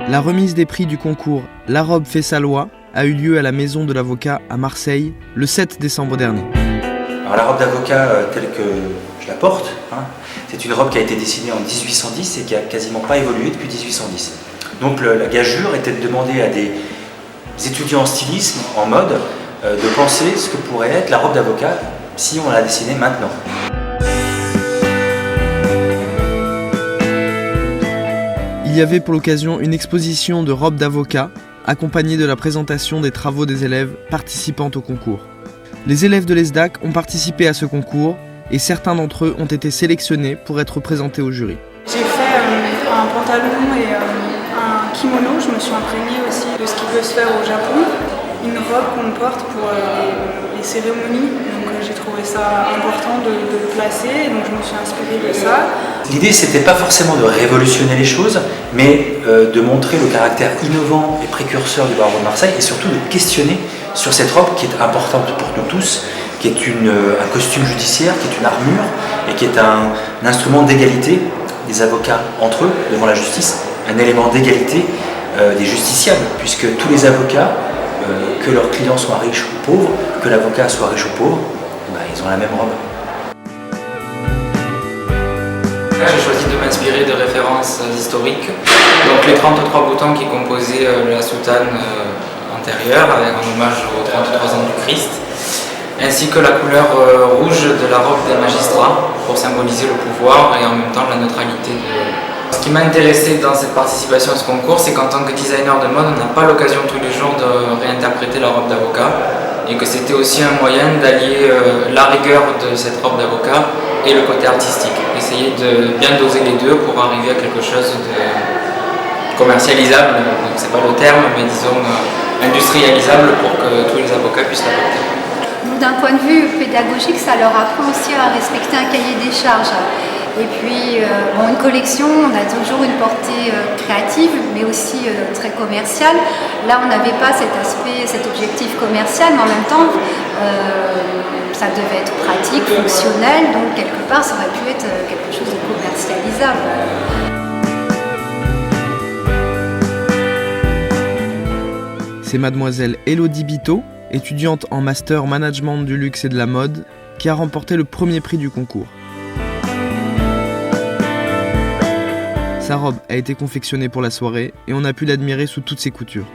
La remise des prix du concours La robe fait sa loi a eu lieu à la Maison de l'Avocat à Marseille le 7 décembre dernier. Alors la robe d'avocat telle que je la porte, c'est une robe qui a été dessinée en 1810 et qui a quasiment pas évolué depuis 1810. Donc la gageure était de demander à des étudiants en stylisme, en mode, de penser ce que pourrait être la robe d'avocat si on la dessinait maintenant. Il y avait pour l'occasion une exposition de robes d'avocat, accompagnée de la présentation des travaux des élèves participant au concours. Les élèves de l'ESDAC ont participé à ce concours et certains d'entre eux ont été sélectionnés pour être présentés au jury. J'ai fait un pantalon et un kimono, je me suis imprégnée aussi de ce qui peut se faire au Japon. Une robe qu'on porte pour les cérémonies, donc j'ai trouvé ça important de le placer, donc je me suis inspirée de ça. L'idée, c'était pas forcément de révolutionner les choses, mais de montrer le caractère innovant et précurseur du barreau de Marseille et surtout de questionner sur cette robe qui est importante pour nous tous, qui est un costume judiciaire, qui est une armure et qui est un instrument d'égalité des avocats entre eux devant la justice, un élément d'égalité des justiciables, puisque tous les avocats, que leurs clients soient riches ou pauvres, que l'avocat soit riche ou pauvre, ils ont la même robe. J'ai choisi de m'inspirer de références historiques, donc les 33 boutons qui composaient la soutane antérieure, avec un hommage aux 33 ans du Christ, ainsi que la couleur rouge de la robe des magistrats, pour symboliser le pouvoir et en même temps la neutralité de... Ce qui m'a intéressé dans cette participation à ce concours, c'est qu'en tant que designer de mode, on n'a pas l'occasion tous les jours de réinterpréter la robe d'avocat, et que c'était aussi un moyen d'allier la rigueur de cette robe d'avocat et le côté artistique. Essayer de bien doser les deux pour arriver à quelque chose de commercialisable, donc c'est pas le terme, mais disons industrialisable pour que tous les avocats puissent la porter. D'un point de vue pédagogique, ça leur apprend aussi à respecter un cahier des charges. Et puis, une collection, on a toujours une portée créative, mais aussi très commerciale. Là, on n'avait pas cet aspect, cet objectif commercial, mais en même temps, ça devait être pratique, fonctionnel, donc quelque part, ça aurait pu être quelque chose de commercialisable. C'est mademoiselle Elodie Biteau, étudiante en master management du luxe et de la mode, qui a remporté le premier prix du concours. Sa robe a été confectionnée pour la soirée et on a pu l'admirer sous toutes ses coutures.